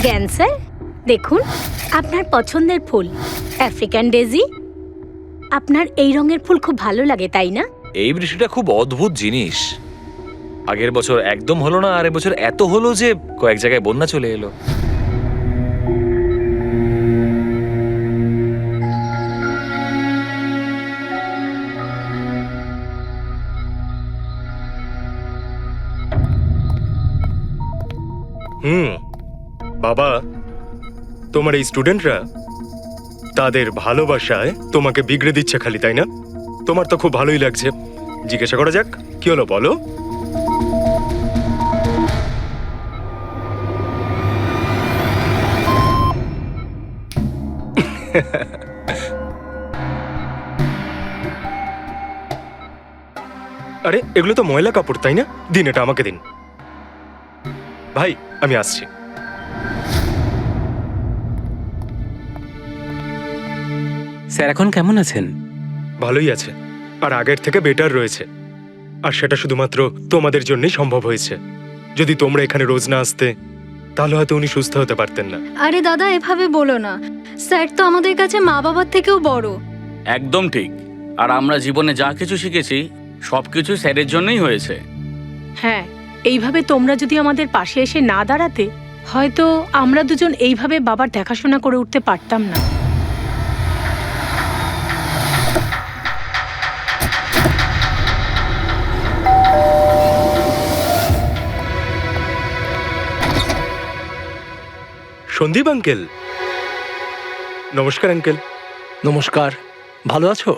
জ্ঞান স্যার, দেখুন আপনার পছন্দের ফুল আফ্রিকান ডেজি। আপনার এই রঙের ফুল খুব ভালো লাগে, তাই না? এই বৃষ্টিটা খুব অদ্ভুত জিনিস। আগের বছর একদম হলো না, আর এবছর এত হলো যে কয়েক জায়গায় বন্যা চলে এলো। বাবা, তোমার এই স্টুডেন্টরা তাদের ভালোবাসায় তোমাকে বিগড়ে দিচ্ছে খালি, তাই না? তোমার তো খুব ভালোই লাগছে। জিজ্ঞাসা করা যাক, কি হলো বলো? আরে এগুলো তো ময়লা কাপড়, তাই না? দিন, এটা আমাকে দিন। ভাই, আমি আসছি। স্যার এখন কেমন আছেন? ভালোই আছে, আর আগের থেকে বেটার রয়েছে। আর সেটা শুধুমাত্র তোমাদের জন্যই সম্ভব হয়েছে। যদি তোমরা এখানে রোজ না আসতে, তাহলে হয়তো উনি সুস্থ হতে পারতেন না। আরে দাদা, এভাবে বলো না। স্যার তো আমাদের কাছে মা বাবার থেকেও বড়। একদম ঠিক। আর আমরা জীবনে যা কিছু শিখেছি সবকিছু স্যারের জন্যই হয়েছে। হ্যাঁ, এইভাবে তোমরা যদি আমাদের পাশে এসে না দাঁড়াতে, হয়তো আমরা দুজন এইভাবে বাবার দেখাশোনা করে উঠতে পারতাম না। সন্দীপ আঙ্কেল, নমস্কার আঙ্কেল। নমস্কার। ভালো আছো?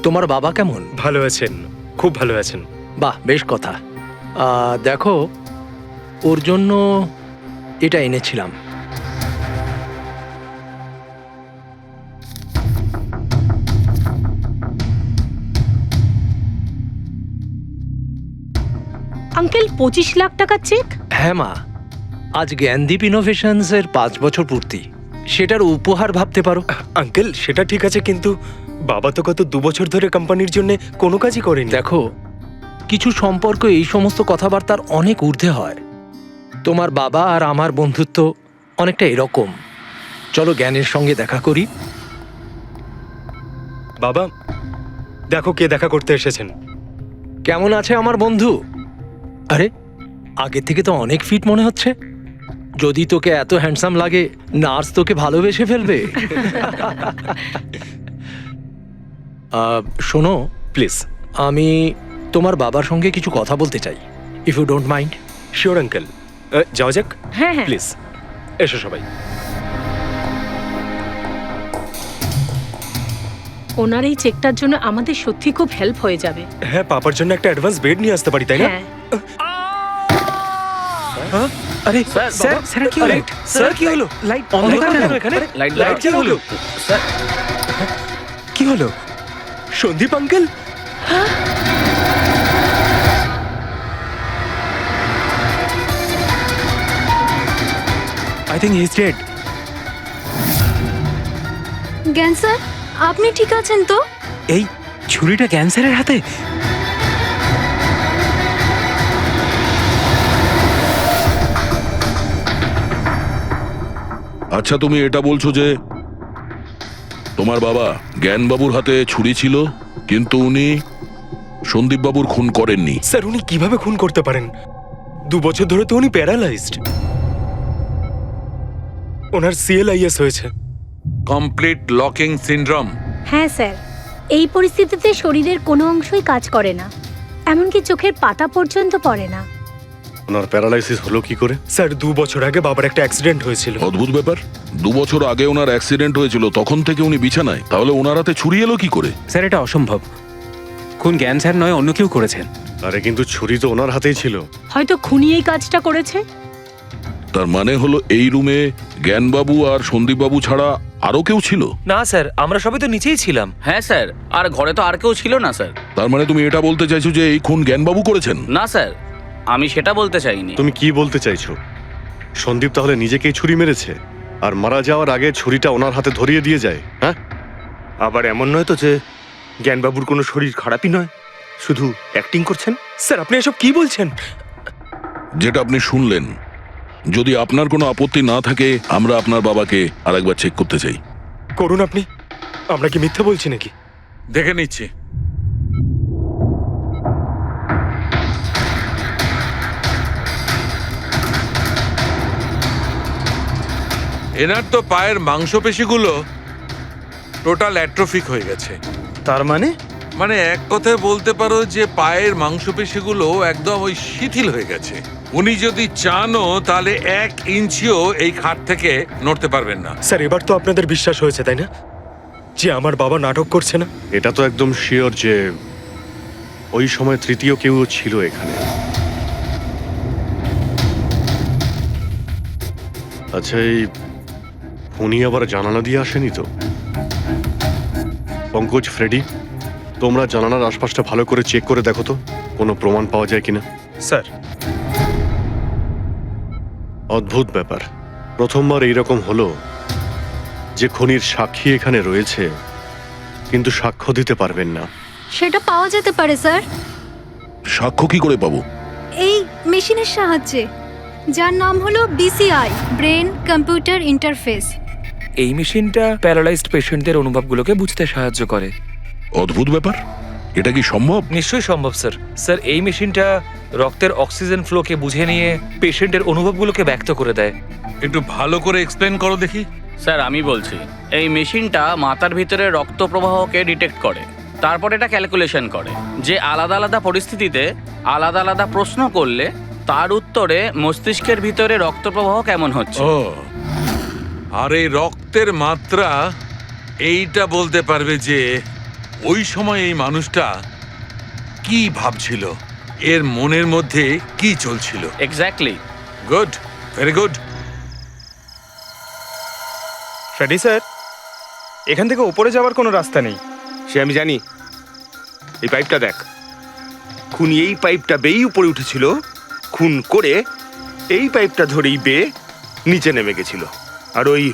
তোমার বাবা কেমন? ভালো আছেন, খুব ভালো আছেন। বাহ, বেশ কথা। দেখো, ওর জন্য এটা এনেছিলাম। আঙ্কেল, 25 লাখ টাকার চেক? হ্যাঁ মা, আজ জ্ঞানদীপ ইনোভেশনস এর 5 বছর পূর্তি। সেটার উপহার ভাবতে পারো। আঙ্কেল, সেটা ঠিক আছে, কিন্তু বাবা তো গত 2 বছর ধরে কোম্পানির জন্য কোনো কাজই করেনি। দেখো, কিছু সম্পর্ক এই সমস্ত কথাবার্তার অনেক ঊর্ধ্বে হয়। তোমার বাবা আর আমার বন্ধুত্ব অনেকটা এরকম। চলো জ্ঞানের সঙ্গে দেখা করি। বাবা, দেখো কে দেখা করতে এসেছেন। কেমন আছে আমার বন্ধু? আরে, আগে থেকে তো অনেক ফিট মনে হচ্ছে। যদি তোকে এত হ্যান্ডসাম লাগে, নার্স তোকে ভালোবেসে ফেলবে। শোনো প্লিজ। আমি তোমার বাবার সঙ্গে কিছু কথা বলতে চাই, if you don't mind. Sure uncle, যাও যাক। হ্যাঁ হ্যাঁ, প্লিজ এসো সবাই। ওনার এই চেকটার জন্য আমাদের সত্যি খুব হেল্প হয়ে যাবে। হ্যাঁ, পাপার জন্য একটা অ্যাডভান্স বেড নিয়ে আসতে পারি, তাই না? হ্যাঁ, আরে স্যার, স্যার কি হলো? স্যার, কি হলো? লাইট অন্ধকার কেন এখানে? লাইট কি হলো? স্যার, কি হলো? Sandeep uncle, I think he is dead. Gyan sir, আপনি ঠিক আছেন তো? এই ছুরিটা ক্যান্সারের হাতে? আচ্ছা, তুমি এটা বলছো যে তোমার বাবা জ্ঞানবাবুর হাতে ছুরি ছিল, কিন্তু উনি সন্দীপবাবুর খুন করেননি। স্যার উনি কিভাবে খুন করতে পারেন? 2 বছর ধরে তো উনি প্যারালাইজড। ওনার CLIS হয়েছে। Complete locking syndrome. হ্যাঁ স্যার, এই পরিস্থিতিতে শরীরের কোনো অংশই কাজ করে না, এমনকি চোখের পাতা পর্যন্ত পড়ে না। ওনার প্যারালাইসিস হলো কি করে? স্যার 2 বছর আগে বাবার একটা অ্যাক্সিডেন্ট হয়েছিল। অদ্ভুত ব্যাপার, 2 বছর আগে ওনার অ্যাক্সিডেন্ট হয়েছিল, তখন থেকে উনি বিছানায়। তাহলে ওনার হাতে ছুরি এলো কি করে? স্যার এটা অসম্ভব। খুন জ্ঞান স্যার নয়, অন্য কেউ করেছেন। আরে কিন্তু ছুরি তো ওনার হাতেই ছিল। হয়তো খুনি এই কাজটা করেছে। তার মানে হলো এই রুমে জ্ঞানবাবু আর সন্দীপবাবু ছাড়া আরো কেউ ছিল? না স্যার, আমরা সবাই তো নিচেই ছিলাম। হ্যাঁ স্যার, আর ঘরে তো আর কেউ ছিল না স্যার। তার মানে তুমি এটা বলতে চাইছো যে এই খুন জ্ঞানবাবু করেছেন? না স্যার, আমি সেটা বলতে চাইনি। তুমি কি বলতে চাইছো? সন্দীপ তাহলে নিজেকেই ছুরি মেরেছে, আর মারা যাওয়ার আগে ছুরিটা ওনার হাতে ধরিয়ে দিয়ে যায়? হ্যাঁ, আবার এমন নয় তো যে জ্ঞানবাবুর কোনো শরীর খারাপই নয়, শুধু অ্যাক্টিং করছেন? স্যার আপনি এসব কি বলছেন? যেটা আপনি শুনলেন, যদি আপনার কোনো আপত্তি না থাকে আমরা আপনার বাবাকে আরেকবার চেক করতে চাই। করুন আপনি। আমরা কি মিথ্যা বলছি নাকি? দেখে নিচ্ছি। এনার তো পায়ের মাংসপেশিগুলো টোটাল অ্যাট্রোফিক হয়ে গেছে। তার মানে? মানে এক কথায় বলতে পারো যে পায়ের মাংসপেশিগুলো একদম ওই শিথিল হয়ে গেছে। উনি যদি চানও তাহলে 1 ইঞ্চিও এই খাট থেকে নড়তে পারবেন না। স্যার, এবার তো আপনাদের বিশ্বাস হয়েছে তাই না, যে আমার বাবা নাটক করছে না? এটা তো একদম শিওর যে ওই সময় তৃতীয় কেউ ছিল এখানে। আচ্ছা, এই উনি আবার জানালা দিয়ে আসেনি তো? পঙ্কজ, ফ্রেডি, তোমরা জানালার আশপাশটা ভালো করে চেক করে দেখো তো কোনো প্রমাণ পাওয়া যায় কিনা। স্যার, অদ্ভুত ব্যাপার, প্রথমবার এইরকম হলো যে খুনির সাক্ষী এখানে রয়েছে কিন্তু সাক্ষ্য দিতে পারবেন না। সেটা পাওয়া যেতে পারে স্যার, সাক্ষ্য কি করে পাবো? এই মেশিনের সাহায্যে, যার নাম হলো BCI, ব্রেন কম্পিউটার ইন্টারফেস। এই মেশিনটা প্যারালাইজড পেশেন্টদের অনুভবগুলোকে বুঝতে সাহায্য করে। অদ্ভুত ব্যাপার, এটা কি সম্ভব? নিশ্চয়ই সম্ভব স্যার। স্যার, এই মেশিনটা রক্তের অক্সিজেন ফ্লোকে বুঝে নিয়ে পেশেন্টের অনুভবগুলোকে ব্যক্ত করে দেয়। একটু ভালো করে এক্সপ্লেন করো দেখি। স্যার আমি বলছি, এই মেশিনটা মাথার ভিতরে রক্ত প্রবাহকে ডিটেক্ট করে, তারপর এটা ক্যালকুলেশন করে যে আলাদা আলাদা পরিস্থিতিতে আলাদা আলাদা প্রশ্ন করলে তার উত্তরে মস্তিষ্কের ভিতরে রক্ত প্রবাহ কেমন হচ্ছে। ও, আর এই রক্তের মাত্রা এইটা বলতে পারবে যে ওই সময় এই মানুষটা কি ভাবছিল, এর মনের মধ্যে কি চলছিল। Exactly. Good, very good. Freddie sir, এখান থেকে ওপরে যাওয়ার কোনো রাস্তা নেই। সে আমি জানি। এই পাইপটা দেখ, খুনি এই পাইপটা বেয়েই উপরে উঠেছিল, খুন করে এই পাইপটা ধরেই বেয়ে নিচে নেমে গেছিল। আর ওই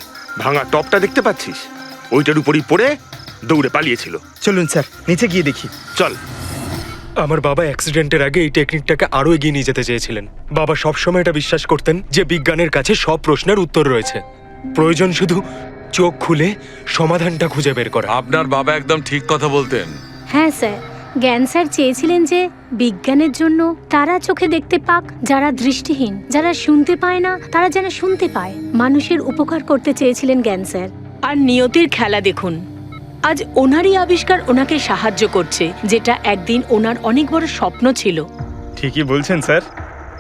ভাঙা টপটা দেখতে পাচ্ছিস, ওইটার উপরই পড়ে দৌড়ে পালিয়েছিল। চলুন স্যার, নিচে গিয়ে দেখি। চল। আমার বাবা অ্যাক্সিডেন্টের আগে এই টেকনিকটাকে আরো এগিয়ে নিয়ে যেতে চেয়েছিলেন। বাবা সবসময় এটা বিশ্বাস করতেন যে বিজ্ঞানের কাছে সব প্রশ্নের উত্তর রয়েছে, প্রয়োজন শুধু চোখ খুলে সমাধানটা খুঁজে বের করা। আপনার বাবা একদম ঠিক কথা বলতেন। হ্যাঁ স্যার, জ্ঞান স্যার চেয়েছিলেন যে বিজ্ঞানের জন্য তারা চোখে দেখতে পাক যারা দৃষ্টিহীন, যারা শুনতে পায় না তারা যেন শুনতে পায়। মানুষের উপকার করতে চেয়েছিলেন জ্ঞান স্যার। আর নিয়তির খেলা দেখুন, আজ ওনারই আবিষ্কার ওনাকে সাহায্য করছে, যেটা একদিন ওনার অনেক বড় স্বপ্ন ছিল। ঠিকই বলছেন স্যার,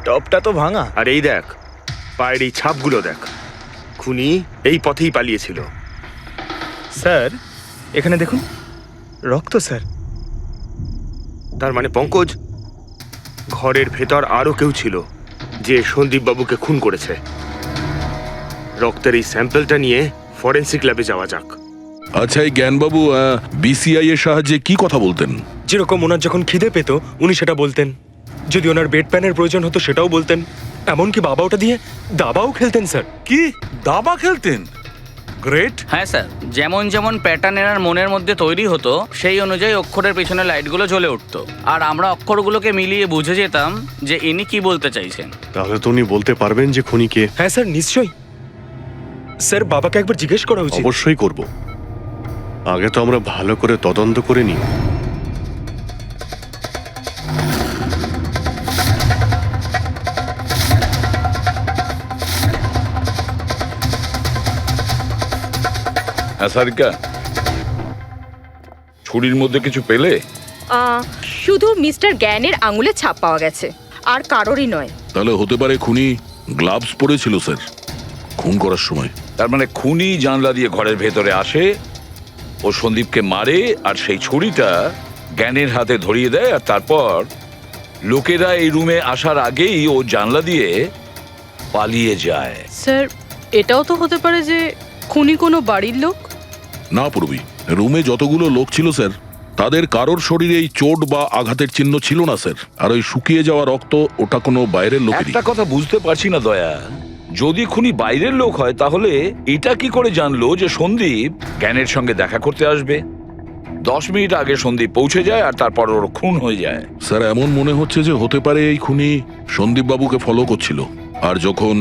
টপটা তো ভাঙা। আর এই দেখ, পায়ের এই ছাপগুলো দেখ, খুনি এই পথেই পালিয়েছিল। স্যার, এখানে দেখুন, রক্ত স্যার। তার মানে পঙ্কজ, ঘরের ভেতর আরো কেউ ছিল যে সন্দীপ বাবুকে খুন করেছে। রক্তের এই স্যাম্পলটা নিয়ে ফরেন্সিক ল্যাবে যাওয়া যাক। আচ্ছা, এই জ্ঞানবাবু BCI এর সাহায্যে কি কথা বলতেন? যেরকম ওনার যখন খিদে পেত উনি সেটা বলতেন, যদি ওনার বেড প্যানের প্রয়োজন হতো সেটাও বলতেন, এমনকি বাবা ওটা দিয়ে দাবাও খেলতেন স্যার। কি দাবা খেলতেন? গ্রেট। হ্যাঁ স্যার, যেমন যেমন প্যাটার্ন এনার মনের মধ্যে তৈরি হতো সেই অনুযায়ী অক্ষরের পেছনে লাইটগুলো জ্বলে উঠতো, আর আমরা অক্ষরগুলোকে মিলিয়ে বুঝে যেতাম যে ইনি কি বলতে চাইছেন। তাহলে তো উনি বলতে পারবেন যে খুনি কে। হ্যাঁ স্যার, নিশ্চয়ই। স্যার, বাবাকে একবার জিজ্ঞেস করা উচিত। অবশ্যই করব, আগে তো আমরা ভালো করে তদন্ত করে নিই। সারিকা, ছুরির মধ্যে কিছু পেলে? শুধু মিস্টার জ্ঞানের আঙুলের ছাপ পাওয়া গেছে, আর কারোরই নয়। তাহলে হতে পারে খুনি গ্লাভস পরেছিল স্যার খুন করার সময়। তার মানে খুনি জানলা দিয়ে ঘরের ভেতরে আসে, ও সন্দীপকে মারে, আর সেই ছুরিটা জ্ঞানের হাতে ধরিয়ে দেয়, আর তারপর লোকেরা এই রুমে আসার আগেই ও জানলা দিয়ে পালিয়ে যায়। স্যার, এটাও তো হতে পারে যে খুনি কোনো বাড়ির লোক। না পূর্বী, রুমে যতগুলো লোক ছিল স্যার, তাদের কারোর শরীরে এই চোট বা আঘাতের চিহ্ন ছিল না স্যার। আর ওই শুকিয়ে যাওয়া রক্ত, ওটা কোনো বাইরের লোকেরই। একটা কথা বুঝতে পারছি না দয়া, যদি খুনি বাইরের লোক হয় তাহলে এটা কি করে জানলো যে সন্দীপ জ্ঞানের সঙ্গে দেখা করতে আসবে? 10 মিনিট আগে সন্দীপ পৌঁছে যায় আর তারপর ওর খুন হয়ে যায়। স্যার, এমন মনে হচ্ছে যে হতে পারে এই খুনি সন্দীপ বাবুকে ফলো করছিল, আর যখন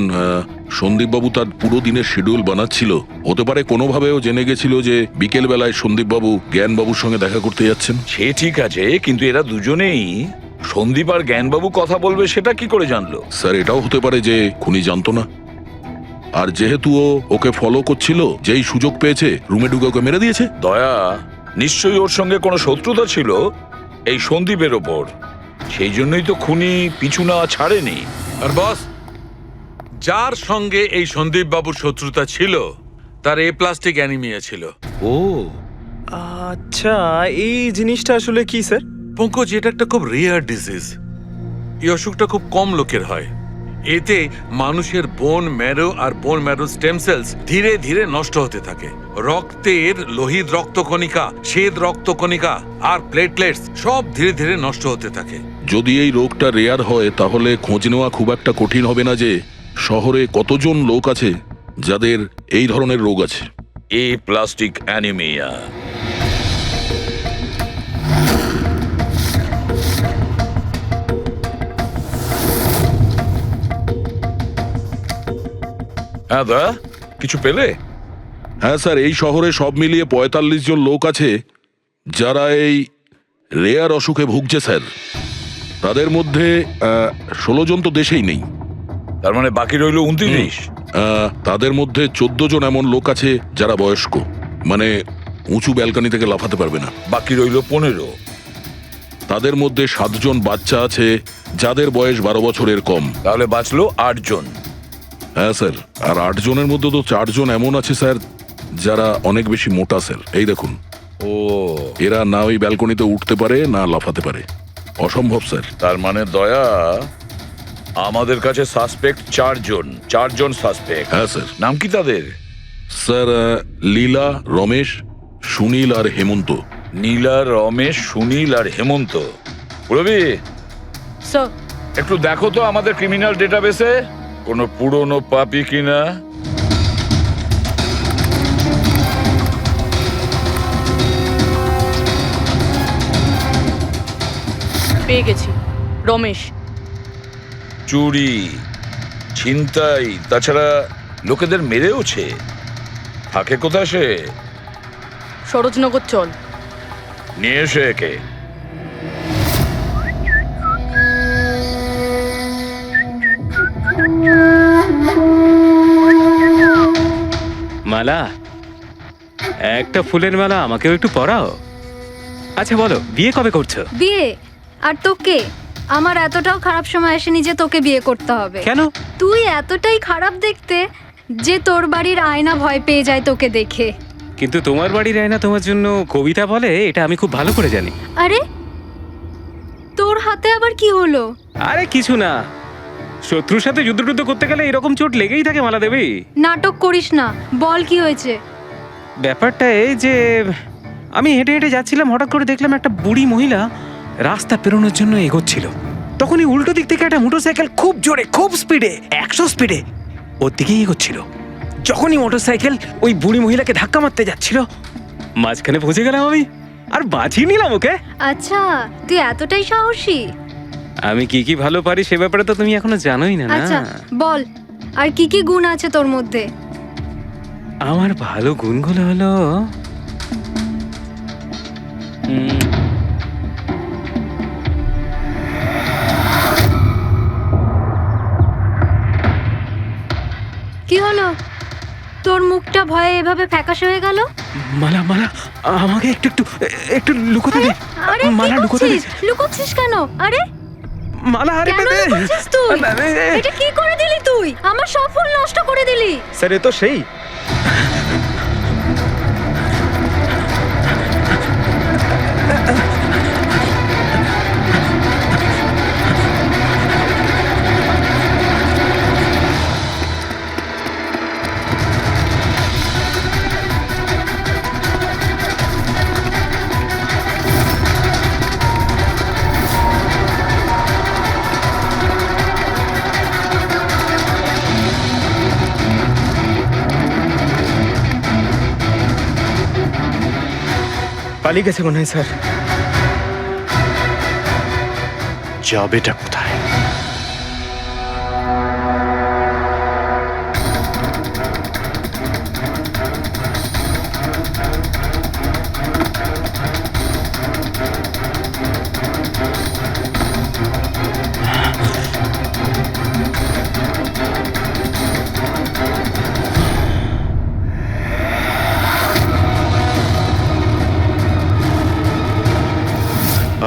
সন্দীপবাবু তার পুরো দিনের শিডিউল বানাচ্ছিল, হতে পারে কোনোভাবেও জেনে গেছিল যে বিকেল বেলায় সন্দীপবাবু জ্ঞানবাবুর সঙ্গে দেখা করতে যাচ্ছেন। সে ঠিক আছে, কিন্তু এরা দুজনেই সন্দীপ আর জ্ঞানবাবু কথা বলবে সেটা কি করে জানলো? স্যার, এটাও হতে পারে যে খুনি জানতো না, আর যেহেতু ও ওকে ফলো করছিল, যেই সুযোগ পেয়েছে রুমে ঢুকে ওকে মেরে দিয়েছে। দয়া, নিশ্চয়ই ওর সঙ্গে কোনো শত্রুতা ছিল এই সন্দীপের ওপর, সেই জন্যই তো খুনি পিছু না ছাড়েনি। আর বস, যার সঙ্গে এই সন্দীপ বাবুর শত্রুতা ছিল তার প্লাস্টিক অ্যানিমিয়া ছিল। ও আচ্ছা, এই জিনিসটা আসলে কি স্যার? পঙ্কজ, এটা একটা খুব রেয়ার ডিজিজ। এই অসুখটা খুব কম লোকের হয়। এতে মানুষের বোন ম্যারো আর বোন ম্যারো স্টেম সেলস ধীরে ধীরে নষ্ট হতে থাকে। রক্তের লোহিত রক্তকণিকা, শ্বেত রক্তকণিকা আর প্লেটলেটস সব ধীরে ধীরে নষ্ট হতে থাকে। যদি এই রোগটা রেয়ার হয়, তাহলে খোঁজ নেওয়া খুব একটা কঠিন হবে না যে শহরে কতজন লোক আছে যাদের এই ধরনের রোগ আছে। Plastic anaemia. হ্যাঁ দা, কিছু পেলে? হ্যাঁ স্যার, এই শহরে সব মিলিয়ে ৪৫ জন লোক আছে যারা এই রেয়ার অসুখে ভুগছে স্যার। তাদের মধ্যে ১৬ জন তো দেশেই নেই। তার মানে বাকি রইল ২৯। তাদের মধ্যে ১৪ জন এমন লোক আছে যারা বয়স্ক, মানে উঁচু ব্যালকনি থেকে লাফাতে পারবে না। বাকি রইল ১৫। তাদের মধ্যে ৭ জন বাচ্চা আছে যাদের বয়স ১২ বছরের কম। তাহলে বাঁচলো ৮ জন। হ্যাঁ স্যার, আর ৮ জনের মধ্যে তো ৪ জন এমন আছে স্যার যারা অনেক বেশি মোটা স্যার। এই দেখুন, ও, এরা না ওই ব্যালকনিতে উঠতে পারে না লাফাতে পারে। অসম্ভব স্যার। তার মানে দয়া, আমাদের কাছে সাসপেক্ট ৪ জন। ৪ জন সাসপেক্ট। হ্যাঁ স্যার। নাম কি তাদের? স্যার, লীলা, রমেশ, সুনীল আর হেমন্ত। নীলা, রমেশ, সুনীল আর হেমন্ত। রবি, স্যার, একটু দেখো তো আমাদের ক্রিমিনাল ডেটাবেসে কোনো পুরনো পাপি কিনা। পেয়ে গেছি। রমেশ। চুরি, ছিনতাই, তাছাড়া লোকেদের মেরেওছে। থাকে কোথায় সে? সরোজনগর চল। নিয়ে এসে একে। মালা, একটা ফুলের মালা আমাকেও একটু পরাও। আচ্ছা বলো, বিয়ে কবে করছো? বিয়ে? আর তোকে? আমার এতটাও খারাপ সময় আসেনি যে তোকে বিয়ে করতে হবে। কেন? তুই এতটাই খারাপ দেখতে যে তোর বাড়ির আয়না ভয় পেয়ে যায় তোকে দেখে। কিন্তু তোমার বাড়ির আয়না তোমার জন্য কবিতা বলে, এটা আমি খুব ভালো করে জানি। আরে, তোর হাতে আবার কি হলো? আরে কিছু না, শত্রুর সাথে যুদ্ধ করতে গেলে এরকম চোট লেগেই থাকে মালা দেবী। নাটক করিস না, বল কি হয়েছে? ব্যাপারটা এই যে আমি হেঁটে হেঁটে যাচ্ছিলাম, হঠাৎ করে দেখলাম একটা বুড়ি মহিলা রাস্তা পেরোনোর জন্য এগোচ্ছিল। তখনই উল্টো দিক থেকে একটা মোটরসাইকেল খুব জোরে, খুব স্পিডে, ১০০ স্পিডে ওর দিকেই এগোচ্ছিল। যখনই মোটরসাইকেল ওই বুড়ি মহিলাকে ধাক্কা মারতে যাচ্ছিল, মাঝখানে পৌঁছে গেলাম আমি আর বাঁচিয়ে নিলাম ওকে। আচ্ছা, তুই এতটাই সাহসী? আমি কি কি ভালো পারি সে ব্যাপারে তো তুমি এখনো জানোই না। আচ্ছা বল, আর কি কি গুণ আছে তোর মধ্যে? আমার ভালো গুণগুলো হলো কি হলো? তোর মুখটা ভয়ে এভাবে ফ্যাকাশে হয়ে গেল? মালা, মালা আমাকে একটু একটু একটু লুকোতে দে। আরে মালা লুকোতে দে। লুকোচ্ছিস কেন? আরে মালা, আরে কেন লুকোচ্ছিস তুই? এটা কি করে দিলি তুই? আমার সব ফুল নষ্ট করে দিলি। স্যার, এ তো সেই। পালিয়ে গেছে মনে হয় স্যার। যাবেটা কোথায়?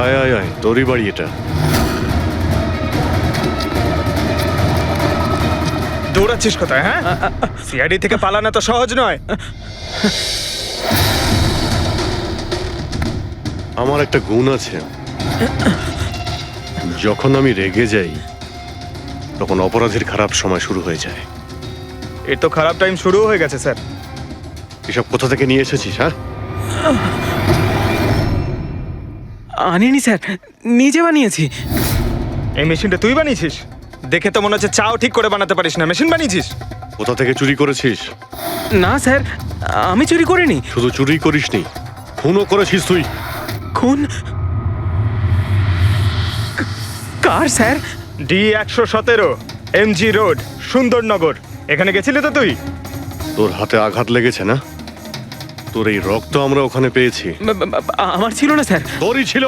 আয় আয় আয়, তোরই বাড়ি এটা। দৌড়াচ্ছিস কোথায়? হ্যাঁ, সিআইডি থেকে পালানো তো সহজ নয়। আমার একটা গুণ আছে, যখন আমি রেগে যাই তখন অপরাধীর খারাপ সময় শুরু হয়ে যায়। এর তো খারাপ টাইম শুরু হয়ে গেছে স্যার। এসব কোথা থেকে নিয়ে এসেছিস? হ্যাঁ, আনিনি স্যার, নিজে বানিয়েছি। এই মেশিনটা তুই বানিয়েছিস? দেখে তো মনে হচ্ছে চাও ঠিক করে বানাতে পারিস না, মেশিন বানিয়েছিস। কোথা থেকে চুরি করেছিস? না স্যার, আমি চুরি করিনি। শুধু চুরি করিসনি, খুনও করেছিস তুই। খুন? কার sir? D117 MG road, Sundarnagar. এখানে গেছিলি তো তুই? তোর হাতে আঘাত লেগেছে না? তোর এই রক্ত আমরা ওখানে পেয়েছি। আমার ছিল না স্যার। তোরই ছিল।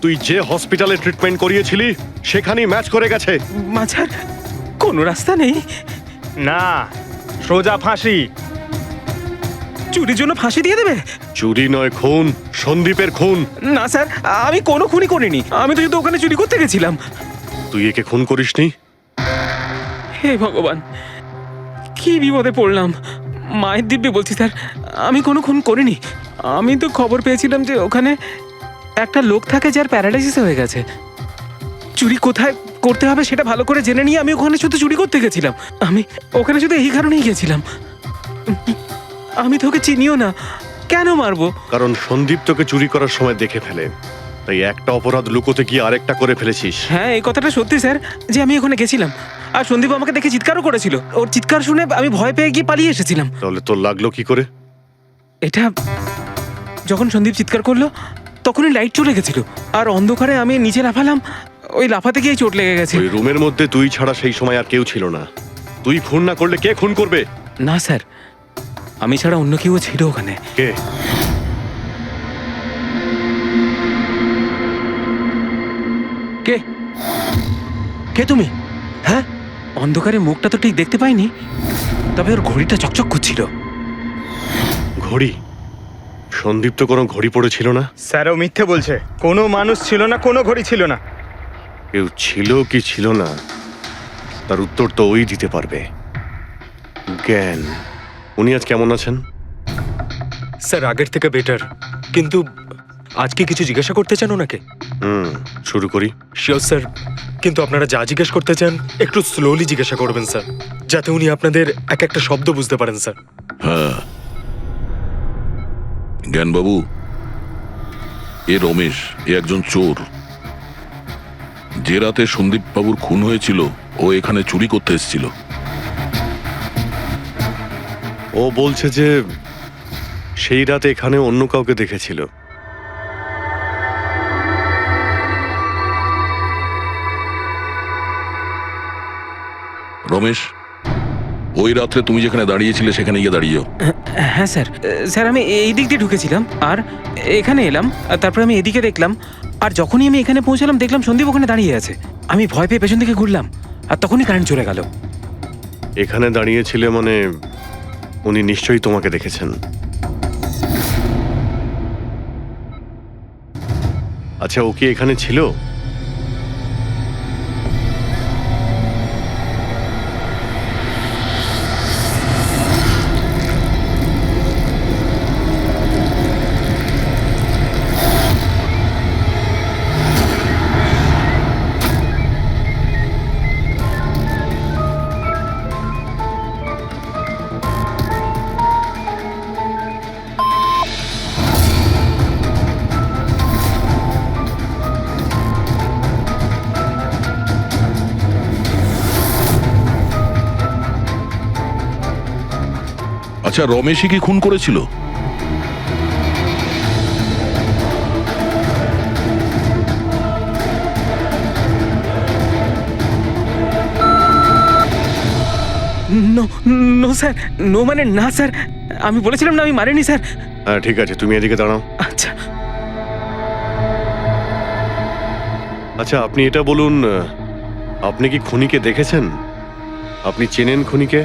তুই যে হসপিটালে ট্রিটমেন্ট করিয়েছিলি সেখানেই ম্যাচ করে গেছে। মাঝার কোনো রাস্তা নেই? না, সোজা ফাঁসি। চুরির জন্য ফাঁসি দিয়ে দেবে? চুরি নয়, খুন, সন্দীপের খুন। না স্যার, আমি কোনো খুনই করিনি। আমি তো শুধু ওখানে চুরি করতে গেছিলাম। তুই একে খুন করিসনি? হে ভগবান, কি বিপদে পড়লাম। মায়ের দিব্যে বলছি স্যার, আমি কোনো খুন করিনি। আমি তো খবর পেয়েছিলাম যে ওখানে একটা লোক থাকে যার প্যারালাইসিস হয়ে গেছে। চুরি কোথায় করতে হবে সেটা ভালো করে জেনে নিয়ে আমি ওখানে শুধু চুরি করতে গেছিলাম। আমি ওখানে শুধু এই কারণেই গেছিলাম। আমি তোকে চিনিও না, কেন মারবো? কারণ সন্দীপ তোকে চুরি করার সময় দেখে ফেলে, তাই একটা অপরাধ লুকোতে গিয়ে আরেকটা করে ফেলেছিস। হ্যাঁ, এই কথাটা সত্যি স্যার, যে আমি ওখানে গেছিলাম আর সন্দীপ আমাকে দেখে চিৎকারও করেছিল। ওর চিৎকার শুনে আমি ভয় পেয়ে গিয়ে পালিয়ে এসেছিলাম। তাহলে তোর লাগলো কি করে? এটা যখন সন্দীপ চিৎকার করলো তখনই লাইট চলে গেছিল আর অন্ধকারে আমি নিচে লাফালাম। ওই লাফাতে গিয়ে চোট লেগে গেছে। ওই রুমের মধ্যে তুই ছাড়া সেই সময় আর কেউ ছিল না। তুই খুন না করলে কে খুন করবে? না স্যার, আমি ছাড়া অন্য কেউ ছিল ওখানে। কে? কে কে তুমি? হ্যাঁ, অন্ধকারে মুখটা তো ঠিক দেখতে পাইনি, তবে ওর ঘড়িটা চকচক করছিল। ঘড়ি? সন্দীপ তো কোনো ঘড়ি পড়েছিল না। স্যারও মিথ্যে বলছে। কোনো মানুষ ছিল না, কোনো ঘড়ি ছিল না। কেউ ছিল কি ছিল না তার উত্তর তো ওই দিতে পারবে। জ্ঞান, উনি আজ কেমন আছেন? স্যার আগের থেকে বেটার, কিন্তু আজকে কিছু জিজ্ঞাসা করতে চান ওনাকে? শুরু করি। শিওর স্যার, কিন্তু আপনারা যা জিজ্ঞেস করতে চান একটু স্লোলি জিজ্ঞাসা করবেন স্যার, যাতে উনি আপনাদের এক একটা শব্দ বুঝতে পারেন স্যার। হ্যাঁ, জ্ঞানবাবু, এ রমেশ, এ একজন চোর। যে রাতে সন্দীপ বাবুর খুন হয়েছিল ও এখানে চুরি করতে এসেছিল। ও বলছে যে সেই রাতে এখানে অন্য কাউকে দেখেছিল। রমেশ, ওই রাত্রে তুমি যেখানে দাঁড়িয়েছিলে সেখানে গিয়ে দাঁড়িয়ে যাও। হ্যাঁ স্যার। স্যার, আমি এই দিক দিয়ে ঢুকেছিলাম আর এখানে এলাম, আর তারপর আমি এদিকে দেখলাম, আর যখনই আমি এখানে পৌঁছালাম দেখলাম সন্দীপ ওখানে দাঁড়িয়ে আছে। আমি ভয় পেয়ে পেছন দিকে ঘুরলাম আর তখনই কারেন্ট চলে গেল। এখানে দাঁড়িয়েছিলে মানে উনি নিশ্চয়ই তোমাকে দেখেছেন। আচ্ছা, ও কি এখানে ছিল? আচ্ছা, রমেশই কি খুন করেছিল? নো নো স্যার, নো মানে না স্যার, আমি বলেছিলাম না আমি মারিনি স্যার। হ্যাঁ ঠিক আছে, তুমি এদিকে দাঁড়াও। আচ্ছা আচ্ছা, আপনি এটা বলুন, আপনি কি খুনিকে দেখেছেন? আপনি চেনেন খুনিকে?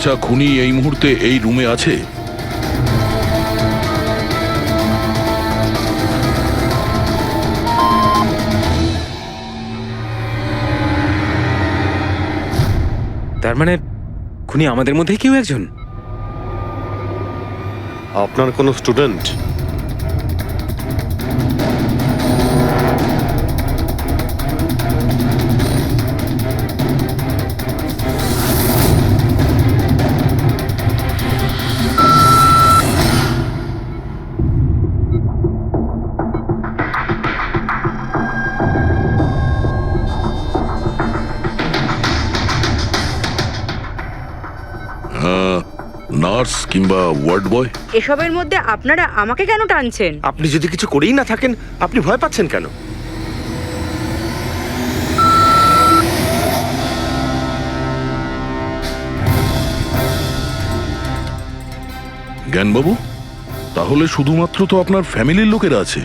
আচ্ছা, খুনি এই মুহূর্তে এই রুমে আছে? তার মানে খুনি আমাদের মধ্যে কেউ একজন। আপনার কোনো স্টুডেন্ট? নার্স কিংবা ওয়ার্ড বয়? এসবের মধ্যে আপনারা আমাকে কেন টানছেন? আপনি যদি কিছু করেই না থাকেন, আপনি ভয় পাচ্ছেন কেন? জ্ঞানবাবু, তাহলে শুধুমাত্র তো আপনার ফ্যামিলির লোকেরা আছে।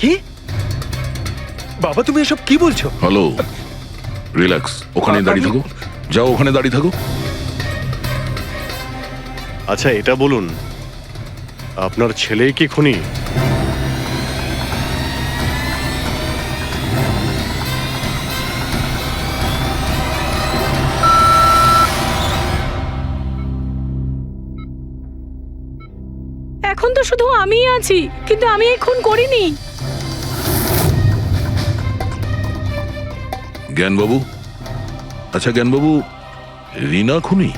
কি? বাবা, তুমি এসব কি বলছো? হ্যালো, রিল্যাক্স, ওখানে দাঁড়িয়ে থাকো। যাও, ওখানে দাঁড়িয়ে থাকো। আচ্ছা, এটা বলুন, আপনার ছেলেই কি খুনি? এখন তো শুধু আমিই আছি, কিন্তু আমি এই খুন করিনি। জ্ঞানবাবু, আচ্ছা জ্ঞানবাবু, রিনা খুনি?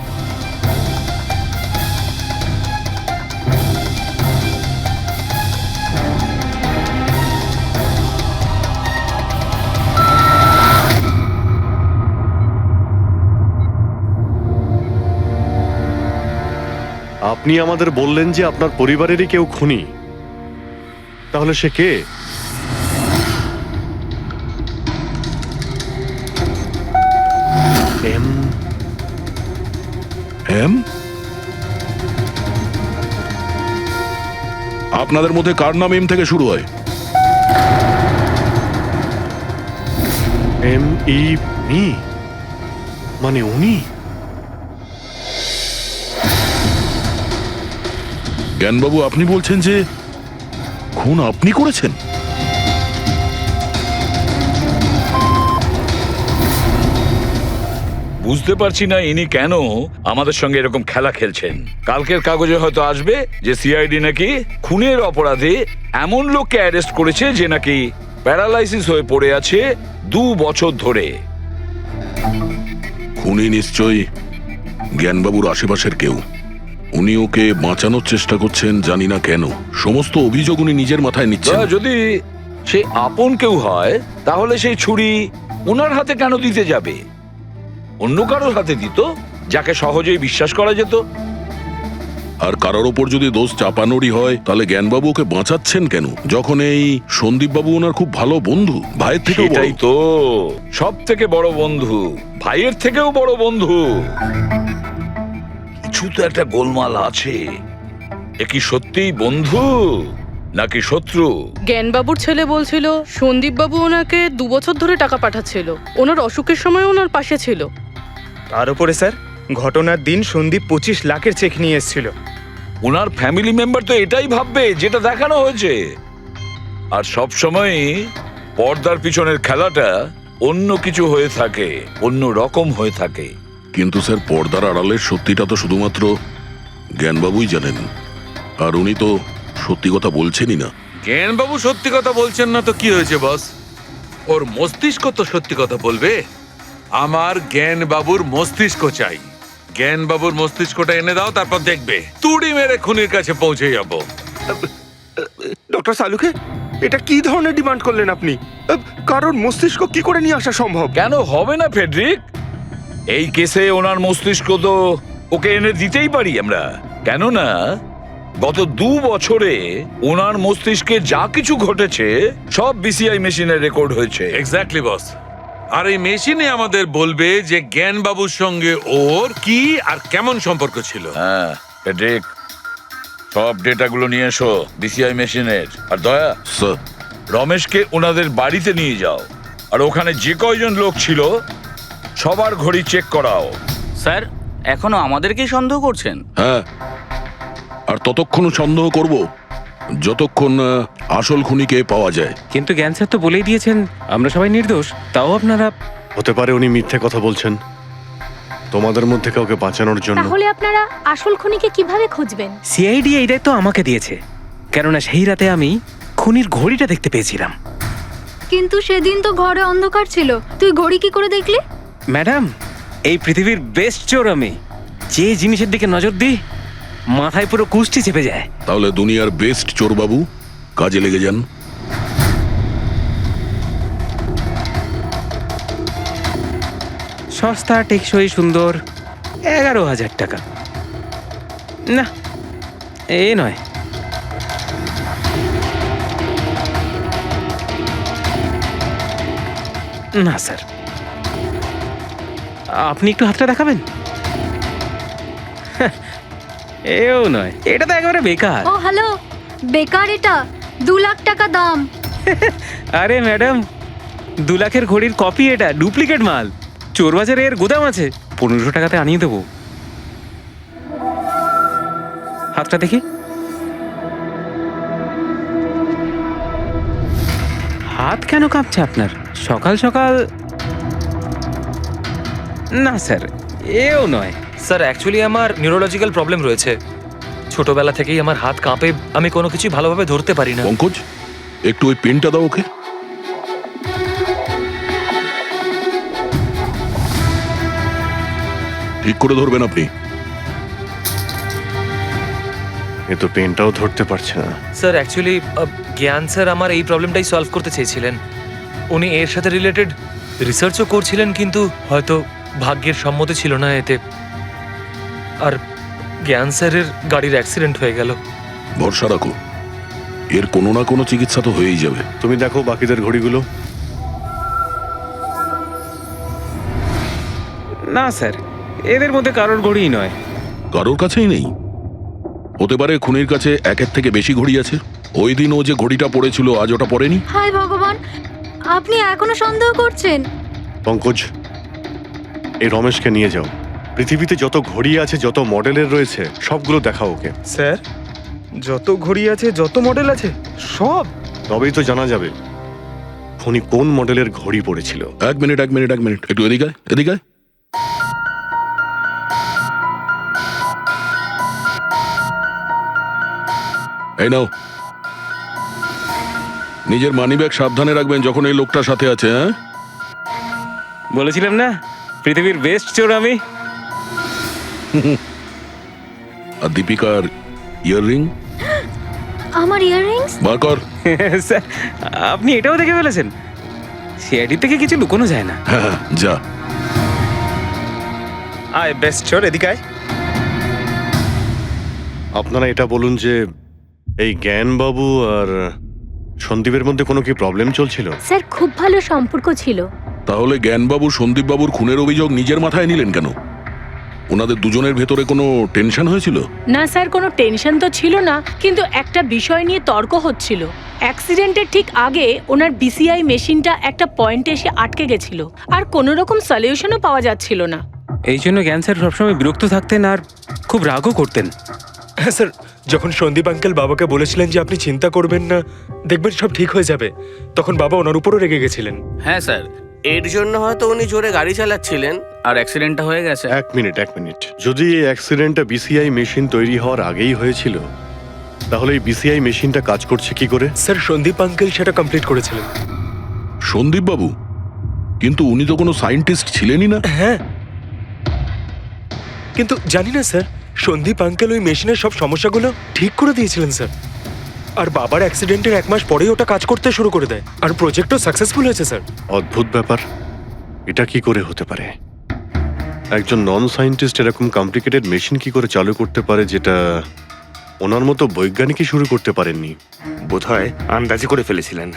আপনি আমাদের বললেন যে আপনার পরিবারেরই কেউ খুনি। তাহলে সে কে? এম? আপনাদের মধ্যে কার নাম এম থেকে শুরু হয়? মি, মানে উনি? জ্ঞানবাবু, আপনি বলছেন যে খুন আপনি করেছেন? বুঝতে পারছি না ইনি কেন আমাদের সঙ্গে এরকম খেলা খেলছেন। কালকের কাগজে হয়তো আসবে যে সিআইডি নাকি খুনের অপরাধে এমন লোককে অ্যারেস্ট করেছে যে নাকি প্যারালাইসিস হয়ে পড়ে আছে 2 বছর ধরে। খুনি নিশ্চয়ই জ্ঞানবাবুর আশেপাশের কেউ। উনি ওকে বাঁচানোর চেষ্টা করছেন, জানি না কেন। সমস্ত অভিযোগ উনি নিজের মাথায় নিচ্ছেন। যদি সে আপন কেউ হয় তাহলে সেই ছুরি ওনার হাতে কেন দিতে যাবে? অন্য কারোর হাতে দিত, যাকে সহজেই বিশ্বাস করা যেত। আর কারোর ওপর যদি দোষ চাপানোরই হয়, তাহলে জ্ঞানবাবু ওকে বাঁচাচ্ছেন কেন, যখন এই সন্দীপবাবু ওনার খুব ভালো বন্ধু, ভাইয়ের থেকে? এটাই তো, সব থেকে বড় বন্ধু, ভাইয়ের থেকেও বড় বন্ধু। কিছু তো একটা গোলমাল আছে। এ কি সত্যিই বন্ধু নাকি শত্রু? জ্ঞানবাবুর ছেলে বলছিল সন্দীপবাবু ওনাকে 2 বছর ধরে টাকা পাঠাচ্ছিল, ওনার অসুখের সময় ওনার পাশে ছিল। তার উপরে স্যার, ঘটনার দিন সন্দীপ 25 লাখের চেক নিয়ে এসেছিল। ওনার ফ্যামিলি মেম্বার তো এটাই ভাববে যেটা দেখানো হয়েছে। আর সব সময় পর্দার পিছনের খেলাটা অন্য কিছু হয়ে থাকে, অন্য রকম হয়ে থাকে। কিন্তু স্যার, পর্দার আড়ালের সত্যিটা তো শুধুমাত্র জ্ঞানবাবুই জানেন, আর উনি তো সত্যি কথা বলছেনই না। জ্ঞানবাবু সত্যি কথা বলছেন না তো কি হয়েছে বস? ওর মস্তিষ্ক তো সত্যি কথা বলবে। আমার জ্ঞানবাবুর মস্তিষ্ক চাই। জ্ঞানবাবুর মস্তিষ্কটা এনে দাও, তারপর দেখবে তুড়ি মেরে খুনির কাছে পৌঁছে যাবো। ডক্টর সালুকে, এটা কি ধরনের ডিমান্ড করলেন আপনি? কারোর মস্তিষ্ক কি করে নিয়ে আসা সম্ভব? কেন হবে না ফেডরিক? এই কেসে ওনার মস্তিষ্ক তো ওকে এনে দিতেই পারি আমরা। কেননা গত 2 বছরে ওনার মস্তিষ্কে যা কিছু ঘটেছে সব বিসিআই মেশিনে রেকর্ড হয়েছে। এক্স্যাক্টলি বস, আর এই মেশিনে আমাদের বলবে যে জ্ঞানবাবুর সঙ্গে ওর কি আর কেমন সম্পর্ক ছিল। হ্যাঁ ঠিক, সব ডেটাগুলো নিয়ে এসো বিসিআই মেশিনের। আর দয়া, স্যার রমেশকে ওনাদের বাড়িতে নিয়ে যাও, আর ওখানে যে কয়জন লোক ছিল সবার ঘড়ি চেক করাও। স্যার এখনো আমাদেরকেই সন্দেহ করছেন? হ্যাঁ, আর ততক্ষণ সন্দেহ করব যতক্ষণ আসল খুনিকে পাওয়া যায়। কিন্তু জ্ঞান স্যার তো বলেই দিয়েছেন আমরা সবাই নির্দোষ, তাও আপনারা। হতে পারে উনি মিথ্যে কথা বলছেন তোমাদের মধ্যে কাউকে বাঁচানোর জন্য। তাহলে আপনারা আসল খুনিকে কিভাবে খুঁজবেন? সিআইডি এই দায়িত্ব আমাকে দিয়েছে, কেননা সেই রাতে আমি খুনির ঘড়িটা দেখতে পেয়েছিলাম। কিন্তু সেদিন তো ঘরে অন্ধকার ছিল, তুই ঘড়ি কি করে দেখলি? ম্যাডাম, এই পৃথিবীর বেস্ট চোর আমি। যে জিনিসের দিকে নজর দিই মাথায় পুরো কুষ্টি চেপে যায়। তাহলে দুনিয়ার বেস্ট চোরবাবু কাজে লেগে যান। সস্তা, টেকসই, সুন্দর, 11,000 টাকা। না, এ নয়। না স্যার, আপনি একটু হাতটা দেখাবেন? এও নয়, এটা তো একেবারে বেকার। ও হ্যালো, বেকার এটা, 2 লাখ টাকা দাম। আরে ম্যাডাম, 2 লাখের ঘড়ির কপি, এটা ডুপ্লিকেট মাল। চোরবাজারে এর গোদাম আছে, 1500 টাকাতে আনিয়ে দেবো। হাতটা দেখি। হাত কেন কাঁপছে আপনার সকাল সকাল? না স্যার, এও নয়। স্যার অ্যাকচুয়ালি আমার নিউরোলজিক্যাল প্রবলেম রয়েছে। ছোটবেলা থেকেই আমার হাত কাঁপে, আমি কোনো কিছু ভালোভাবে ধরতে পারি না। পঙ্কজ, একটু ওই পেনটা দাও ওকে। ঠিক করে ধরবেন আপনি। এ তো পেনটাও ধরতে পারছে না। স্যার অ্যাকচুয়ালি জ্ঞান স্যার আমার এই প্রবলেমটাই সলভ করতে চেয়েছিলেন। উনি এর সাথে রিলেটেড রিসার্চও করছিলেন, কিন্তু হয়তো ভাগ্যের সম্মতি ছিল না এতে। আর জ্ঞান স্যারের গাড়ির অ্যাক্সিডেন্ট হয়ে গেল। ভরসা রাখো, এর কোনো না কোনো চিকিৎসা তো হয়েই যাবে। তুমি দেখো বাকিদের ঘড়িগুলো। না স্যার, এদের মধ্যে কারোর ঘড়িই নয়। কারোর কাছেই নেই? হতে পারে খুনির কাছে একের থেকে বেশি ঘড়ি আছে। ওই দিন ও যে ঘড়িটা পড়েছিল আজ ওটা পড়েনি। হায় ভগবান, আপনি এখনো সন্দেহ করছেন? পঙ্কজ, এই রমেশকে নিয়ে যাও। পৃথিবীতে যত ঘড়ি আছে, যত মডেলের রয়েছে, সবগুলো দেখাও ওকে। স্যার, যত ঘড়ি আছে, যত মডেল আছে, সব? তবেই তো জানা যাবে খুনি কোন মডেলের ঘড়ি পড়েছিল। এক মিনিট, একটু এদিকে আয়, এদিকে আয়। এই নাও, নিজের মানিব্যাগ সাবধানে রাখবেন যখন এই লোকটার সাথে আছে। হ্যাঁ, বলেছিলাম না পৃথিবীর বেস্ট চোর আমি। আর দীপিকার ইয়াররিং আমার ইয়াররিংস? বার কর। স্যার, আপনি এটাও দেখে ফেলেছেন? সিআইডি থেকে কিছু লুকোনো যায় না। হ্যাঁ, যা। আয় বেস্ট চোর, এদিকে আয়। আপনারা এটা বলুন যে এই জ্ঞানবাবু আর সন্দীপের মধ্যে কোনো কি প্রবলেম চলছিল? স্যার খুব ভালো সম্পর্ক ছিল। তাহলে জ্ঞানবাবু সন্দীপবাবুর খুনের অভিযোগ নিজের মাথায় নিলেন কেন? ওনাদের দুজনের ভেতরে কোনো টেনশন হয়েছিল? না স্যার, কোনো টেনশন তো ছিল না, কিন্তু একটা বিষয় নিয়ে তর্ক হচ্ছিল। অ্যাক্সিডেন্টের ঠিক আগে ওনার বিসিআই মেশিনটা একটা পয়েন্টে এসে আটকে গেছিল, আর কোনো রকম সলিউশনও পাওয়া যাচ্ছিল না। এই জন্য জ্ঞান স্যার সবসময় বিরক্ত থাকতেন আর খুব রাগও করতেন। হ্যাঁ স্যার, যখন সন্দীপ আঙ্কেল বাবাকে বলেছিলেন যে আপনি চিন্তা করবেন না, দেখবেন সব ঠিক হয়ে যাবে, তখন বাবা ওনার উপরও রেগে গেছিলেন। হ্যাঁ স্যার, এর জন্য হয়তো উনি জোরে গাড়ি চালাচ্ছিলেন আর অ্যাক্সিডেন্টটা হয়ে গেছে। এক মিনিট। যদি এই অ্যাক্সিডেন্টটা বিসিআই মেশিন তৈরি হওয়ার আগেই হয়েছিল, তাহলে এই বিসিআই মেশিনটা কাজ করছে কি করে? স্যার সন্দীপ আঙ্কেল সেটা কমপ্লিট করেছিলেন। সন্দীপ বাবু? কিন্তু উনি তো কোনো সায়েন্টিস্ট ছিলেনই না। হ্যাঁ, কিন্তু জানি না স্যার, সন্দীপ আঙ্কেল ওই মেশিনের সব সমস্যাগুলো ঠিক করে দিয়েছিলেন স্যার। আর বাবার অ্যাক্সিডেন্টের 1 মাস পরেই ওটা কাজ করতে শুরু করে দেয়, আর প্রজেক্টও সাকসেসফুল হয়েছে স্যার। অদ্ভুত ব্যাপার, এটা কি করে হতে পারে? একজন নন সায়েন্টিস্ট এরকম কমপ্লিকেটেড মেশিন কি করে চালু করতে পারে, যেটা ওনার মতো বৈজ্ঞানিকই শুরু করতে পারেননি? বোধহয় আন্দাজি করে ফেলেছিলেন।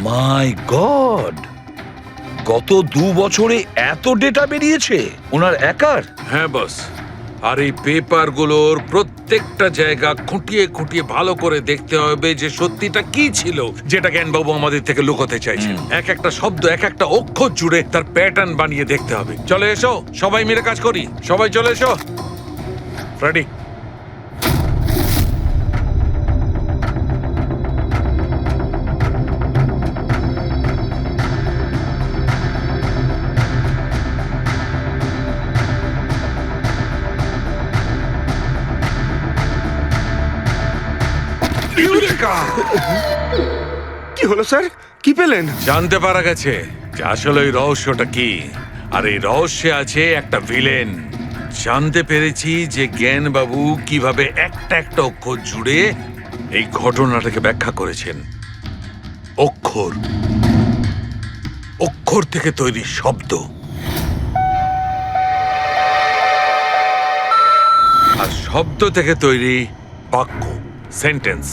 মাই গড, গত 2 বছরে এত ডেটা বেরিয়েছে ওনার একার? হ্যাঁ বস, আর এই পেপারগুলোর প্রত্যেকটা জায়গা খুঁটিয়ে খুঁটিয়ে ভালো করে দেখতে হবে যে সত্যিটা কি ছিল যেটা জ্ঞানবাবু আমাদের থেকে লুকোতে চাইছেন। এক একটা শব্দ, এক একটা অক্ষর জুড়ে তার প্যাটার্ন বানিয়ে দেখতে হবে। চলে এসো, সবাই মিলে কাজ করি। সবাই চলে এসো। রেডি? কি হলো স্যার? কি পেলেন? জানতে পারা গেছে যে আসলে ওই রহস্যটা কি, আর এই রহস্যে আছে একটা ভিলেন। জানতে পেরেছি যে জ্ঞানবাবু কিভাবে একটা একটা অক্ষর জুড়ে এই ঘটনাটাকে ব্যাখ্যা করেছেন। অক্ষর, অক্ষর থেকে তৈরি শব্দ, আর শব্দ থেকে তৈরি বাক্য, সেন্টেন্স।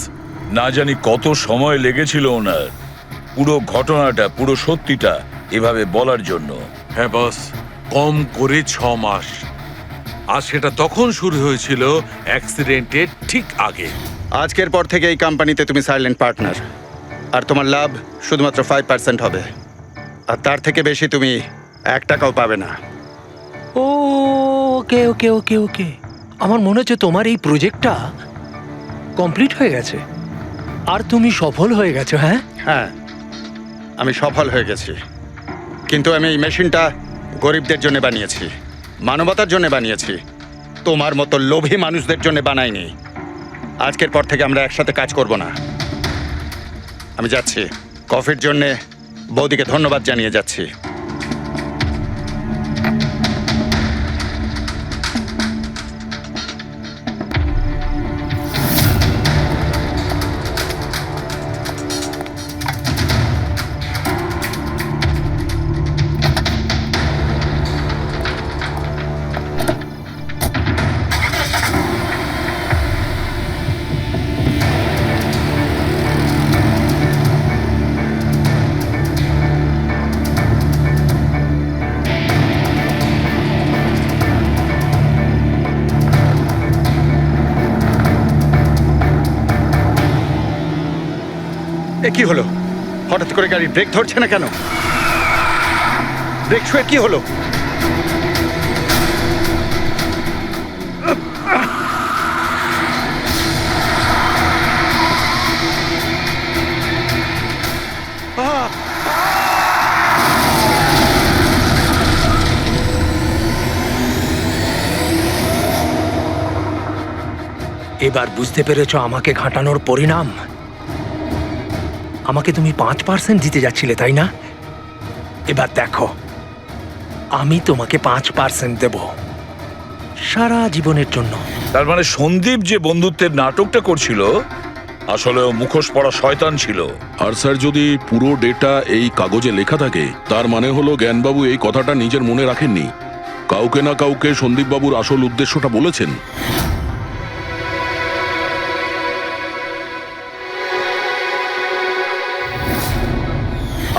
না জানি কত সময় লেগেছিল ওনার পুরো ঘটনাটা, পুরো সত্যিটা এভাবে বলার জন্য। হ্যাঁ বস, কম করে 6 মাস। আর সেটা তখন শুরু হয়েছিল অ্যাক্সিডেন্টের ঠিক আগে। আজকের পর থেকে এই কোম্পানিতে তুমি সাইলেন্ট পার্টনার, আর তোমার লাভ শুধুমাত্র 5% হবে, আর তার থেকে বেশি তুমি 1 টাকাও পাবে না। ও ওকে ওকে ওকে ওকে, আমার মনে হচ্ছে তোমার এই প্রজেক্টটা কমপ্লিট হয়ে গেছে আর তুমি সফল হয়ে গেছো। হ্যাঁ হ্যাঁ, আমি সফল হয়ে গেছি, কিন্তু আমি এই মেশিনটা গরিবদের জন্য বানিয়েছি, মানবতার জন্য বানিয়েছি, তোমার মতো লোভী মানুষদের জন্য বানাইনি। আজকের পর থেকে আমরা একসাথে কাজ করব না। আমি যাচ্ছি, কফির জন্য বৌদিকে ধন্যবাদ জানিয়ে যাচ্ছি। এ কি হলো? হঠাৎ করে গাড়ি ব্রেক ধরছে না কেন? ব্রেক ছুঁয়ে কি হলো? এবার বুঝতে পেরেছো আমাকে ঘাঁটানোর পরিণাম? আমাকে তুমি 5% দিতে যাচ্ছিলে, তাই না? এবার দেখো, আমি তোমাকে 5% দেব সারা জীবনের জন্য। তার মানে সন্দীপ যে বন্ধুত্বের নাটকটা করছিল আসলে ও মুখোশ পরা শয়তান ছিল। আর স্যার, যদি পুরো ডেটা এই কাগজে লেখা থাকে তার মানে হলো জ্ঞানবাবু এই কথাটা নিজের মনে রাখেননি, কাউকে না কাউকে সন্দীপবাবুর আসল উদ্দেশ্যটা বলেছেন।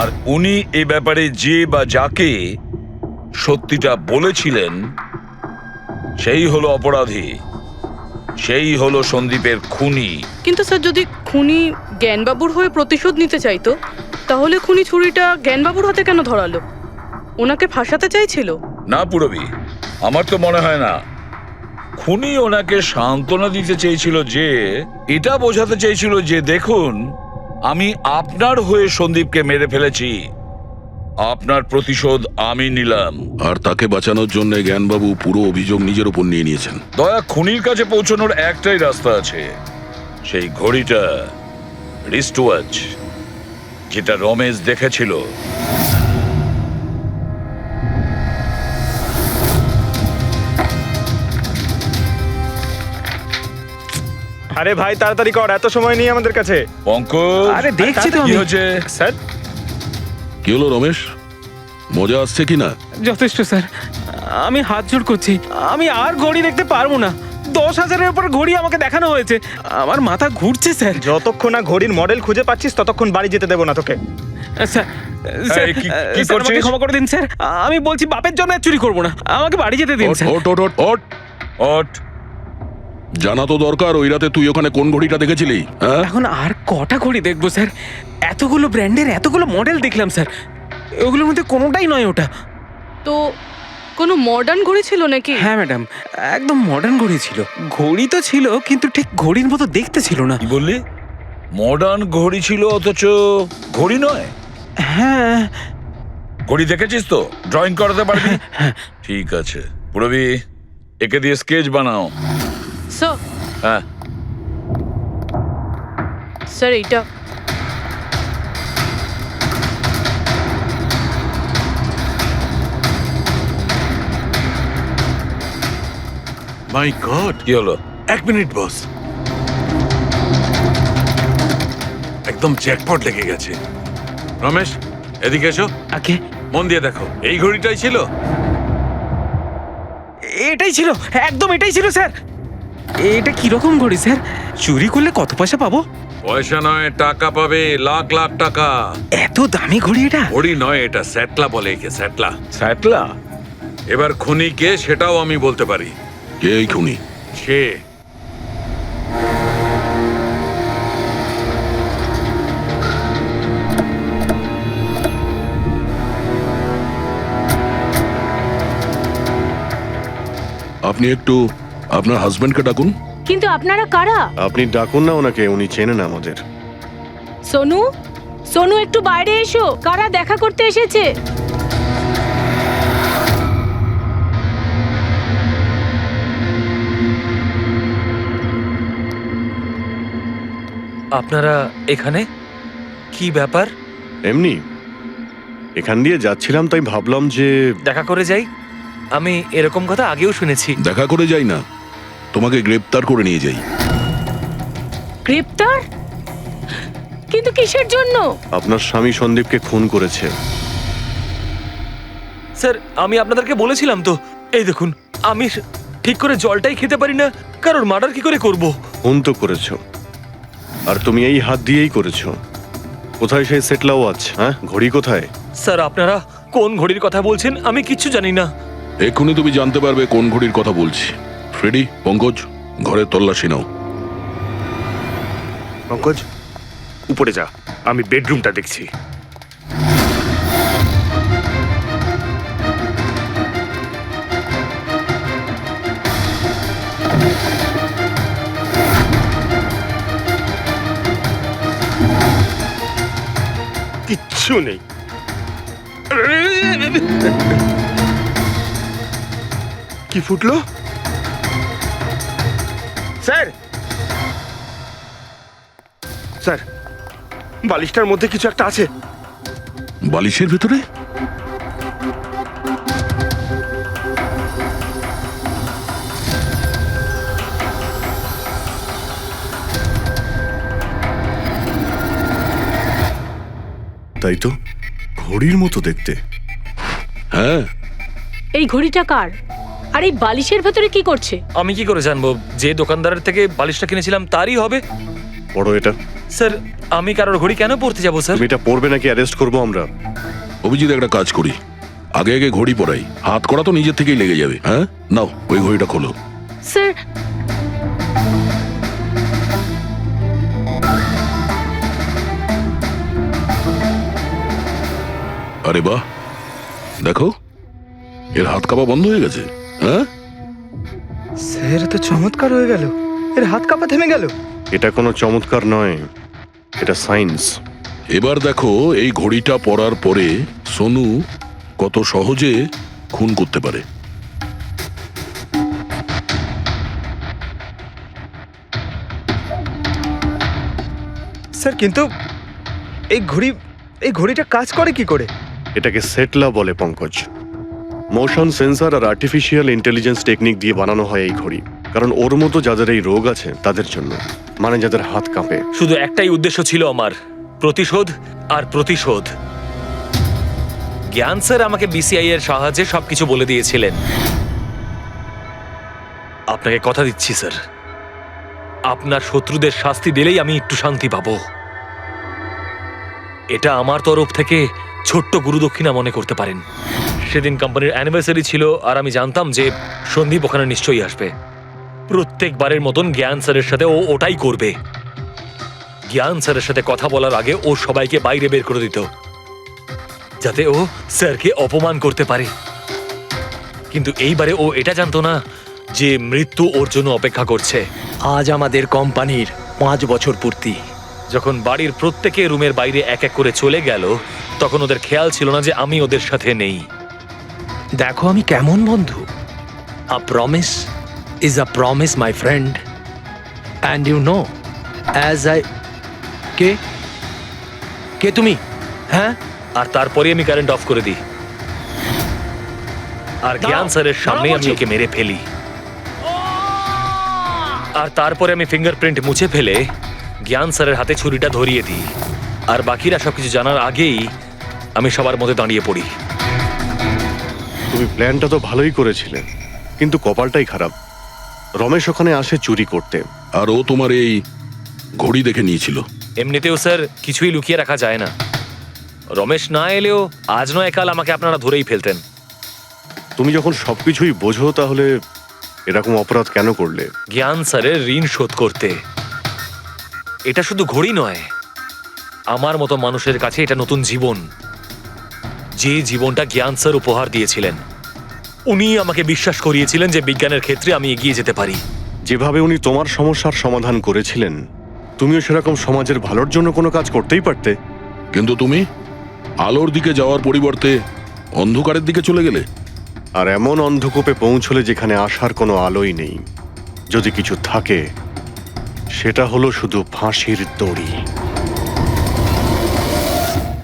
আর উনি এ ব্যাপারে যে বা যাকে সত্যিটা বলেছিলেন সেই হলো অপরাধী, সেই হলো সন্দীপের খুনি। কিন্তু স্যার, যদি খুনি জ্ঞানবাবুর হয়ে প্রতিশোধ নিতে চাইতো, তাহলে খুনি ছুরিটা জ্ঞানবাবুর হাতে কেন ধরালো? ওনাকে ফাঁসাতে চাইছিল? না পুরবি, আমার তো মনে হয় না। খুনি ওনাকে সান্ত্বনা দিতে চেয়েছিল, যে এটা বোঝাতে চেয়েছিল যে দেখুন, আমি আপনার হয়ে সন্দীপকে মেরে ফেলেছি, আপনার প্রতিশোধ আমি নিলাম। আর তাকে বাঁচানোর জন্য জ্ঞানবাবু পুরো অভিযোগ নিজের উপর নিয়ে নিয়েছেন। দয়া, খুনির কাছে পৌঁছানোর একটাই রাস্তা আছে, সেই ঘড়িটা, রিস্ট ওয়াচ, যেটা রমেশ দেখেছিল। আরে ভাই, তাড়াতাড়ি কর, এত সময় নেই আমাদের কাছে। পঙ্কজ, আরে দেখছি তো কি আমি। হচ্ছে? স্যার, কি হলো রমেশ, মজা আসছে কি না? যথেষ্ট স্যার, আমি হাত জোড় করছি, আমি আর ঘড়ি দেখতে পারবো না। 10,000-এর উপর ঘড়ি আমাকে দেখানো হয়েছে, আমার মাথা ঘুরছে স্যার। যতক্ষণ না ঘড়ির মডেল খুঁজে পাচ্ছিস ততক্ষণ বাড়ি যেতে দেবো না তোকে। স্যার স্যার, এই, কি স্যার, আমাকে করছিস? ক্ষমা করে দিন স্যার। আমি বলছি বাপের জন্য আর চুরি করবো না, আমাকে বাড়ি যেতে দিন স্যার। ওট ওট ওট ওট ওট জানা তো দরকার ওই রাতে তুই ওখানে কোন ঘড়িটা দেখেছিলি, হ্যাঁ? এখন আর কটা ঘড়ি দেখবো স্যার? এতগুলো ব্র্যান্ডের এতগুলো মডেল দেখলাম স্যার, ওগুলোর মধ্যে কোনোটাই নয় ওটা। তো কোনো মডার্ন ঘড়ি ছিল নাকি? হ্যাঁ ম্যাডাম, একদম মডার্ন ঘড়ি ছিল। ঘড়ি তো ছিল কিন্তু ঠিক ঘড়ির মতো দেখতে ছিল না। কি বললি? মডার্ন ঘড়ি ছিল অথচ ঘড়ি নয়? হ্যাঁ। ঘড়ি দেখেছিস তো? ড্রয়িং করাতে পারবি? ঠিক আছে, পুরবি একে দিয়ে স্কেচ বানাও। স্যার, হ্যাঁ, স্যার এইটা মাই গড, কি হলো? 1 মিনিট বস, একদম জ্যাকপট লেগে গেছে। রমেশ, এদিকে এসো। ওকে। মন দিয়ে দেখো, এই ঘড়িটাই ছিল। এটাই ছিল, একদম এটাই ছিল স্যার। এটা কিরকম ঘড়ি স্যার? চুরি করলে কত পয়সা পাবো? পয়সা নয়, টাকা পাবে, লাখ লাখ টাকা। এত দামি ঘড়ি এটা? ঘড়ি নয়, এটা স্যাটলা বলে একে, স্যাটলা। স্যাটলা? এবার খুনি কে সেটাও আমি বলতে পারি। কে এই খুনি? সে আপনি একটু আপনার হাজবেন্ডকে ডাকুন। কিন্তু আপনারা কারা? আপনি ডাকুন না ওনাকে, উনি চেনেন আমাদের। সোনু, সোনু একটু বাইরে এসো, কারা দেখা করতে এসেছে? আপনারা এখানে? কি ব্যাপার? এমনি এখান দিয়ে যাচ্ছিলাম, তাই ভাবলাম যে দেখা করে যাই। আমি এরকম কথা আগেও শুনেছি। দেখা করে যাই না, তোমাকে গ্রেপ্তার করে নিয়ে যাই। গ্রেপ্তার? কিন্তু কিসের জন্য? আপনার স্বামী সন্দীপকে খুন করেছে। স্যার, আমি আপনাদেরকে বলেছিলাম তো, এই দেখুন, আমি ঠিক করে জলটাই খেতে পারি না, কারোর মার্ডার কি করে করব? খুন তো করেছো, আর তুমি এই হাত দিয়েই করেছো। কোথায় সেই সেটলা ওয়াচ? হ্যাঁ, ঘড়ি কোথায়? স্যার, আপনারা কোন ঘড়ির কথা বলছেন আমি কিচ্ছু জানি না। এক্ষুনি তুমি জানতে পারবে কোন ঘড়ির কথা বলছি। ফ্রেডি, পঙ্কজ, ঘরের তল্লাশি নাও। পঙ্কজ, উপরে যা, আমি বেডরুমটা দেখছি। কিচ্ছু নেই। কি ফুটলো? স্যার, স্যার, বালিশটার মধ্যে কিছু একটা আছে। বালিশের ভেতরে? তাই তো, ঘড়ির মতো দেখতে। হ্যাঁ। এই ঘড়িটা কার? আর এই বালিশের ভেতরে কি করছে? আমি কি করে জানবো? যে দোকানদারের থেকে বালিশটা কিনেছিলাম তারই হবে। পড়ো এটা। স্যার, আমি কারোর ঘড়ি কেন পড়তে যাবো স্যার? তুমি এটা পড়বে নাকি অ্যারেস্ট করবো আমরা? অভিজিৎ, একটা কাজ করি, আগে আগে ঘড়ি পরাই, হাত করা তো নিজের থেকেই লেগে যাবে। হ্যাঁ, নাও ওই ঘড়িটা খোলো। স্যার, আরে বাহ, দেখো এর হাত কাঁপা বন্ধ হয়ে গেছে। হ্যাঁ স্যার, তো চমৎকার হয়ে গেল, এর হাত কাঁপা থেমে গেল। এটা কোনো চমৎকার নয়, এটা সায়েন্স। এবার দেখো এই ঘড়িটা পরার পরে সোনু কত সহজে খুন করতে পারে। স্যার, কিন্তু এই ঘড়িটা কাজ করে কি করে? এটাকে সেটলা বলে পঙ্কজ। মোশন সেন্সর আর আর্টিফিশিয়াল ইন্টেলিজেন্স টেকনিক দিয়ে বানানো হয় এই ঘড়ি, কারণ ওর মতো যাদের এই রোগ আছে তাদের জন্য, মানে যাদের হাত কাঁপে। শুধু একটাই উদ্দেশ্য ছিল আমার, প্রতিশোধ আর প্রতিশোধ। জ্ঞান স্যার আমাকে বিসিআই এর সাহায্যে সবকিছু বলে দিয়েছিলেন। আপনাকে কথা দিচ্ছি স্যার, আপনার শত্রুদের শাস্তি দিলেই আমি একটু শান্তি পাবো। এটা আমার তরফ থেকে ছোট্ট গুরুদক্ষিণা মনে করতে পারেন। সেদিন কোম্পানির অ্যানিভার্সারি ছিল আর আমি জানতাম যে সন্দীপ ওখানে নিশ্চয়ই আসবে। প্রত্যেকবারের মতন জ্ঞান স্যারের সাথে ও ওটাই করবে। জ্ঞান স্যারের সাথে কথা বলার আগে ও সবাইকে বাইরে বের করে দিত, যাতে ও স্যারকে অপমান করতে পারে। কিন্তু এইবারে ও এটা জানতো না যে মৃত্যু ওর জন্য অপেক্ষা করছে। আজ আমাদের কোম্পানির 5 বছর পূর্তি। যখন বাড়ির প্রত্যেকে রুমের বাইরে এক এক করে চলে গেল, তখন ওদের খেয়াল ছিল না যে আমি ওদের সাথে নেই। দেখো আমি কেমন বন্ধু। A promise is a promise my friend, and you know as I কে কে তুমি? হ্যাঁ, আর তারপরে আমি কারেন্ট অফ করে দিই আর জ্ঞান স্যারের সামনে আমি ওকে মেরে ফেলি। আর তারপরে আমি ফিঙ্গারপ্রিন্ট মুছে ফেলে জ্ঞান স্যারের হাতে ছুরিটা ধরিয়ে দিই। আর বাকিরা সবকিছু জানার আগেই আমি সবার মধ্যে দাঁড়িয়ে পড়ি। তুমি প্ল্যানটা তো ভালোই করেছিলে, কিন্তু কপালটাই খারাপ। রমেশ ওখানে আসে চুরি করতে, আর ও তোমার এই ঘড়ি দেখে নিয়েছিল। এমনিতেও স্যার কিছুই লুকিয়ে রাখা যায় না। রমেশ না এলেও আজ নয় কাল আমাকে আপনারা ধরেই ফেলতেন। তুমি যখন সবকিছুই বোঝো তাহলে এরকম অপরাধ কেন করলে? জ্ঞান স্যারের ঋণ শোধ করতে। এটা শুধু ঘড়ি নয়, আমার মতো মানুষের কাছে এটা নতুন জীবন, যে জীবনটা জ্ঞান স্যার উপহার দিয়েছিলেন। উনি আমাকে বিশ্বাস করিয়েছিলেন যে বিজ্ঞানের ক্ষেত্রে আমি এগিয়ে যেতে পারি। যেভাবে উনি তোমার সমস্যার সমাধান করেছিলেন, তুমিও সেরকম সমাজের ভালোর জন্য কোনো কাজ করতেই পারতে। কিন্তু তুমি আলোর দিকে যাওয়ার পরিবর্তে অন্ধকারের দিকে চলে গেলে। আর এমন অন্ধকূপে পৌঁছলে যেখানে আসার কোনো আলোই নেই। যদি কিছু থাকে, সেটা হলো শুধু ফাঁসির দড়ি।